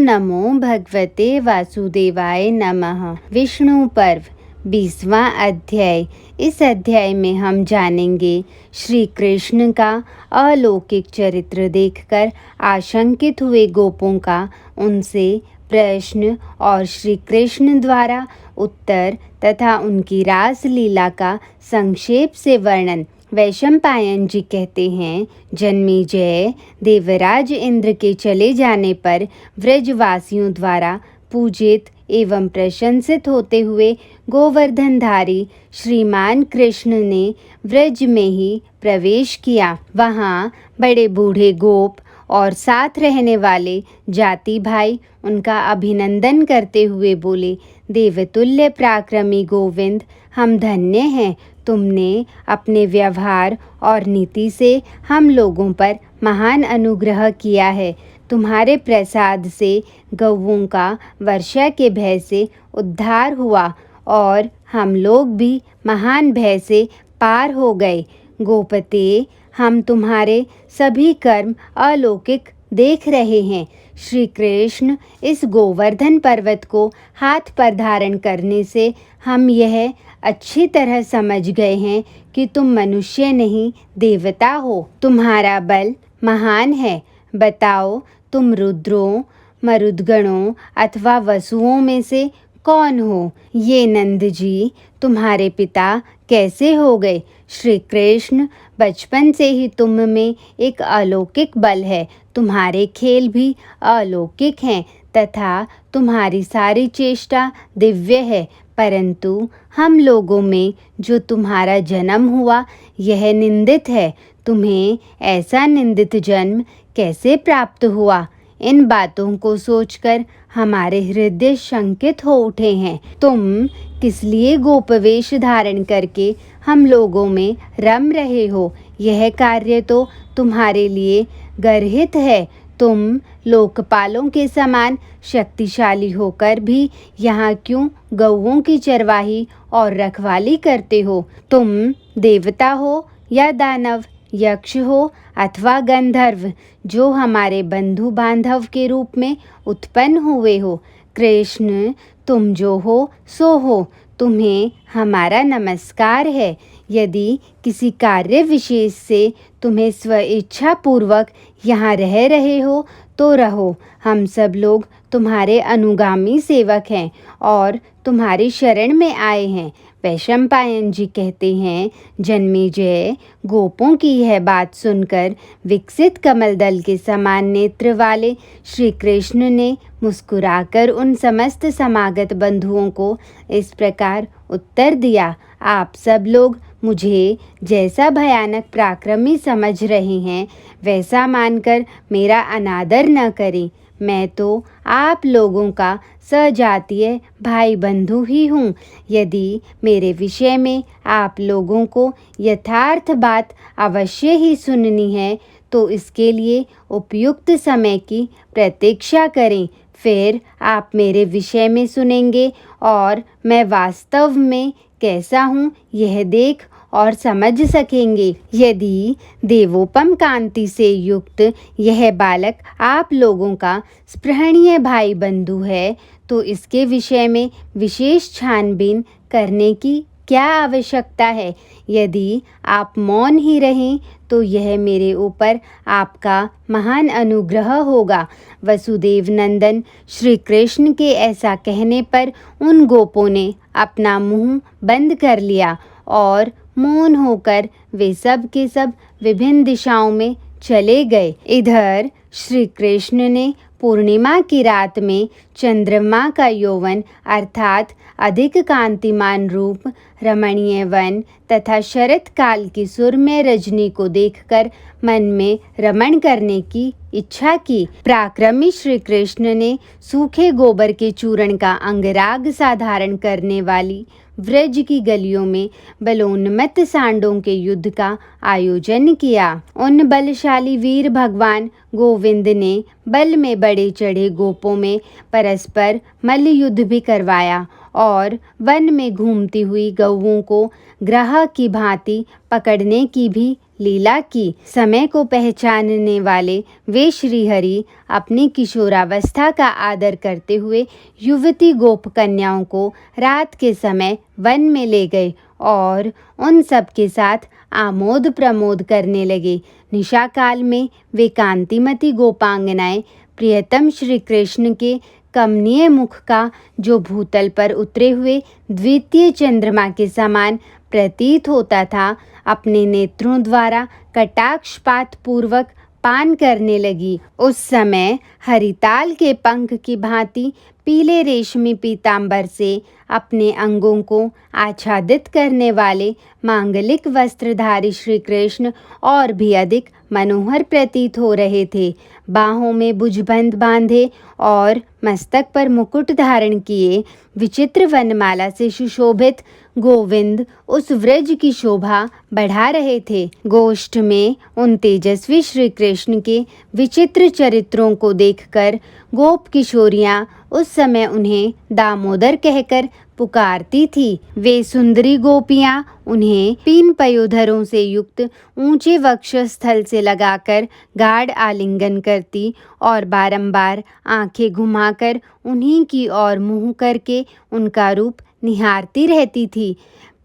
नमो भगवते वासुदेवाय नमः। विष्णु पर्व 20वां अध्याय। इस अध्याय में हम जानेंगे श्री कृष्ण का अलौकिक चरित्र देखकर आशंकित हुए गोपों का उनसे प्रश्न और श्री कृष्ण द्वारा उत्तर तथा उनकी रासलीला का संक्षेप से वर्णन। वैशंपायन जी कहते हैं, जन्मेजय देवराज इंद्र के चले जाने पर व्रजवासियों द्वारा पूजित एवं प्रशंसित होते हुए गोवर्धनधारी श्रीमान कृष्ण ने व्रज में ही प्रवेश किया। वहाँ बड़े बूढ़े गोप और साथ रहने वाले जाति भाई उनका अभिनंदन करते हुए बोले, देवतुल्य पराक्रमी गोविंद, हम धन्य हैं। तुमने अपने व्यवहार और नीति से हम लोगों पर महान अनुग्रह किया है। तुम्हारे प्रसाद से गौओं का वर्षा के भय से उद्धार हुआ और हम लोग भी महान भय से पार हो गए। गोपते, हम तुम्हारे सभी कर्म अलौकिक देख रहे हैं। श्री कृष्ण इस गोवर्धन पर्वत को हाथ पर धारण करने से हम यह अच्छी तरह समझ गए हैं कि तुम मनुष्य नहीं देवता हो। तुम्हारा बल महान है। बताओ, तुम रुद्रों, मरुदगणों अथवा वसुओं में से कौन हो? ये नंद जी तुम्हारे पिता कैसे हो गए? श्री कृष्ण, बचपन से ही तुम में एक अलौकिक बल है। तुम्हारे खेल भी अलौकिक हैं तथा तुम्हारी सारी चेष्टा दिव्य है। परंतु हम लोगों में जो तुम्हारा जन्म हुआ यह निंदित है। तुम्हें ऐसा निंदित जन्म कैसे प्राप्त हुआ? इन बातों को सोचकर हमारे हृदय शंकित हो उठे हैं। तुम किस लिए गोपवेश धारण करके हम लोगों में रम रहे हो? यह कार्य तो तुम्हारे लिए गर्हित है। तुम लोकपालों के समान शक्तिशाली होकर भी यहाँ क्यों गौओं की चरवाही और रखवाली करते हो? तुम देवता हो या दानव, यक्ष हो अथवा गंधर्व, जो हमारे बंधु बांधव के रूप में उत्पन्न हुए हो? कृष्ण, तुम जो हो सो हो। तुम्हें हमारा नमस्कार है। यदि किसी कार्य विशेष से तुम्हें स्वेच्छा पूर्वक यहाँ रह रहे हो तो रहो। हम सब लोग तुम्हारे अनुगामी सेवक हैं और तुम्हारी शरण में आए हैं। वैशंपायन जी कहते हैं, जन्मेजय, गोपों की यह बात सुनकर विकसित कमलदल के समान नेत्र वाले श्री कृष्ण ने मुस्कुराकर उन समस्त समागत बंधुओं को इस प्रकार उत्तर दिया, आप सब लोग मुझे जैसा भयानक पराक्रमी समझ रहे हैं वैसा मानकर मेरा अनादर न करें। मैं तो आप लोगों का सजातीय भाई बंधु ही हूँ। यदि मेरे विषय में आप लोगों को यथार्थ बात अवश्य ही सुननी है तो इसके लिए उपयुक्त समय की प्रतीक्षा करें। फिर आप मेरे विषय में सुनेंगे और मैं वास्तव में कैसा हूँ यह देख और समझ सकेंगे। यदि देवोपम कांति से युक्त यह बालक आप लोगों का स्पृहणीय भाई बंधु है तो इसके विषय में विशेष छानबीन करने की क्या आवश्यकता है? यदि आप मौन ही रहें तो यह मेरे ऊपर आपका महान अनुग्रह होगा। वसुदेव नंदन श्री कृष्ण के ऐसा कहने पर उन गोपों ने अपना मुंह बंद कर लिया और मौन होकर वे सब के सब विभिन्न दिशाओं में चले गए। इधर श्री कृष्ण ने पूर्णिमा की रात में चंद्रमा का यौवन अर्थात अधिक कांतिमान रूप, रमणीय वन तथा शरत काल की सुरम्य रजनी को देखकर मन में रमण करने की इच्छा की। पराक्रमी श्री कृष्ण ने सूखे गोबर के चूर्ण का अंगराग सा धारण करने वाली व्रज की गलियों में बलोन्मत्त सांडों के युद्ध का आयोजन किया। उन बलशाली वीर भगवान गोविंद ने बल में बड़े चढ़े गोपों में परस्पर मल्ल युद्ध भी करवाया और वन में घूमती हुई गौओं को ग्रह की भांति पकड़ने की भी लीला की। समय को पहचानने वाले वे श्रीहरि अपनी किशोरावस्था का आदर करते हुए युवती गोप कन्याओं को रात के समय वन में ले गए और उन सब के साथ आमोद प्रमोद करने लगे। निशा काल में वे कांतिमती गोपांगनाएं प्रियतम श्री कृष्ण के कमनीय मुख का जो भूतल पर उतरे हुए द्वितीय चंद्रमा के समान प्रतीत होता था, अपने नेत्रों द्वारा कटाक्षपात पूर्वक पान करने लगी। उस समय हरिताल के पंख की भांति पीले रेशमी पीतांबर से अपने अंगों को आच्छादित करने वाले मांगलिक वस्त्रधारी श्री कृष्ण और भी अधिक मनोहर प्रतीत हो रहे थे। बाहों में भुजबंद बांधे और मस्तक पर मुकुट धारण किए विचित्र वनमाला से सुशोभित गोविंद उस व्रज की शोभा बढ़ा रहे थे। गोष्ठ में उन तेजस्वी श्री कृष्ण के विचित्र चरित्रों को देखकर गोप किशोरियां उस समय उन्हें दामोदर कहकर पुकारती थी। वे सुंदरी गोपियां उन्हें तीन पयोधरों से युक्त ऊंचे वक्षस्थल से लगाकर गाढ़ आलिंगन करती और बारंबार आंखें घुमाकर उन्हीं की ओर मुंह करके उनका रूप निहारती रहती थी।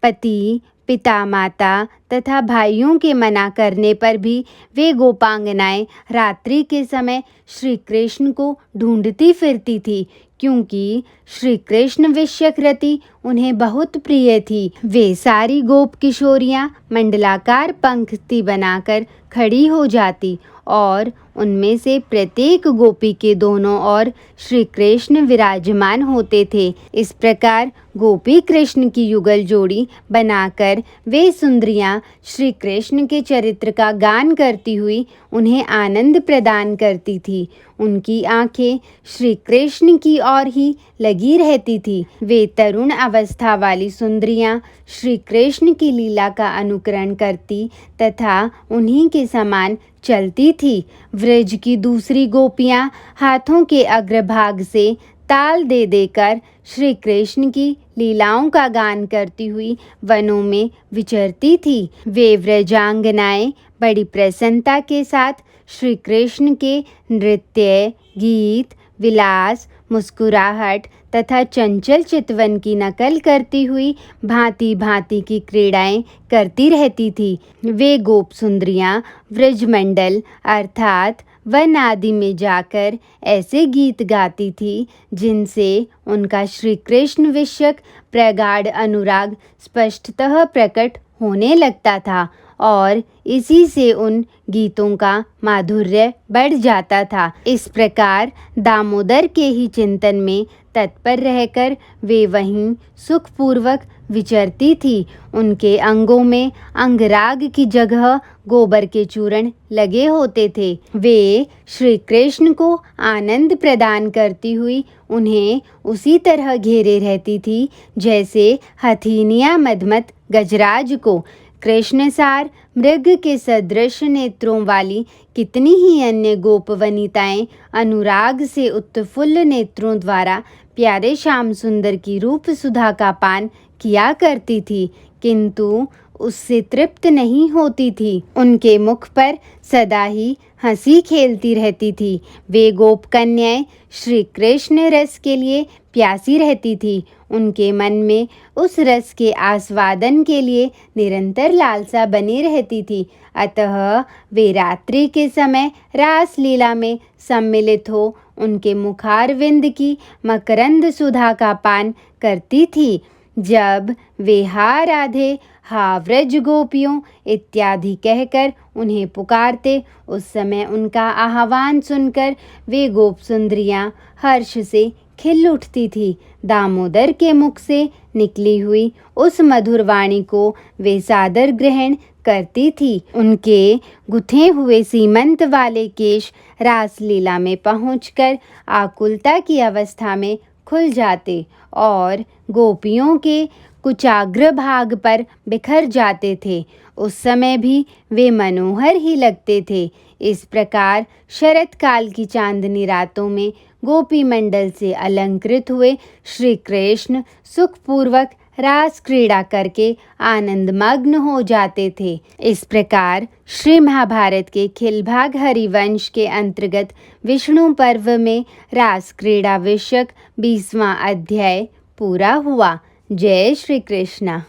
पति, पिता, माता तथा भाइयों के मना करने पर भी वे गोपांगनाएं रात्रि के समय श्री कृष्ण को ढूंढती फिरती थी, क्योंकि श्री कृष्ण विषयकृति उन्हें बहुत प्रिय थी। वे सारी गोप किशोरियां मंडलाकार पंक्ति बनाकर खड़ी हो जाती और उनमें से प्रत्येक गोपी के दोनों ओर श्री कृष्ण विराजमान होते थे। इस प्रकार गोपी कृष्ण की युगल जोड़ी बनाकर वे सुंदरियां श्री कृष्ण के चरित्र का गान करती हुई उन्हें आनंद प्रदान करती थी। उनकी आंखें श्री कृष्ण की ओर ही लगी रहती थी। वे तरुण अवस्था वाली सुंदरियां श्री कृष्ण की लीला का अनुकरण करती तथा उन्हीं के समान चलती थी। व्रज की दूसरी गोपियां हाथों के अग्रभाग से ताल दे देकर श्री कृष्ण की लीलाओं का गान करती हुई वनों में विचरती थी। वे व्रजांगनाएं बड़ी प्रसन्नता के साथ श्री कृष्ण के नृत्य, गीत, विलास, मुस्कुराहट तथा चंचल चितवन की नकल करती हुई भांति भांति की क्रीड़ाएं करती रहती थी। वे गोप सुंदरियां व्रजमंडल अर्थात वन आदि में जाकर ऐसे गीत गाती थी जिनसे उनका श्री कृष्ण विषयक प्रगाढ़ अनुराग स्पष्टतः प्रकट होने लगता था और इसी से उन गीतों का माधुर्य बढ़ जाता था। इस प्रकार दामोदर के ही चिंतन में तत्पर रहकर वे वहीं सुखपूर्वक विचरती थी। उनके अंगों में अंगराग की जगह गोबर के चूर्ण लगे होते थे। वे श्री कृष्ण को आनंद प्रदान करती हुई उन्हें उसी तरह घेरे रहती थी जैसे हथीनिया मदमत गजराज को। कृष्णसार मृग के सदृश नेत्रों वाली कितनी ही अन्य गोप वनिताएं अनुराग से उत्फुल्ल नेत्रों द्वारा प्यारे श्याम सुंदर की रूप सुधा का पान किया करती थी, किंतु उससे तृप्त नहीं होती थी। उनके मुख पर सदा ही हंसी खेलती रहती थी। वे गोप कन्याएं श्री कृष्ण रस के लिए प्यासी रहती थी। उनके मन में उस रस के आस्वादन के लिए निरंतर लालसा बनी रहती थी। अतः वे रात्रि के समय रास लीला में सम्मिलित हो उनके मुखारविंद की मकरंद सुधा का पान करती थी। जब वे हा राधे, हा व्रज गोपियों इत्यादि कहकर उन्हें पुकारते, उस समय उनका आह्वान सुनकर वे गोप सुंदरियां हर्ष से खिल उठती थी। दामोदर के मुख से निकली हुई उस मधुर वाणी को वे सादर ग्रहण करती थी। उनके गुथे हुए सीमंत वाले केश रास लीला में पहुंचकर आकुलता की अवस्था में खुल जाते और गोपियों के कुचाग्र भाग पर बिखर जाते थे। उस समय भी वे मनोहर ही लगते थे। इस प्रकार शरत काल की चांदनी रातों में गोपी मंडल से अलंकृत हुए श्री कृष्ण सुखपूर्वक रास क्रीड़ा करके आनंदमग्न हो जाते थे। इस प्रकार श्री महाभारत के खिलभाग हरिवंश के अंतर्गत विष्णु पर्व में रास क्रीड़ा विषयक 20वां अध्याय पूरा हुआ। जय श्री कृष्ण।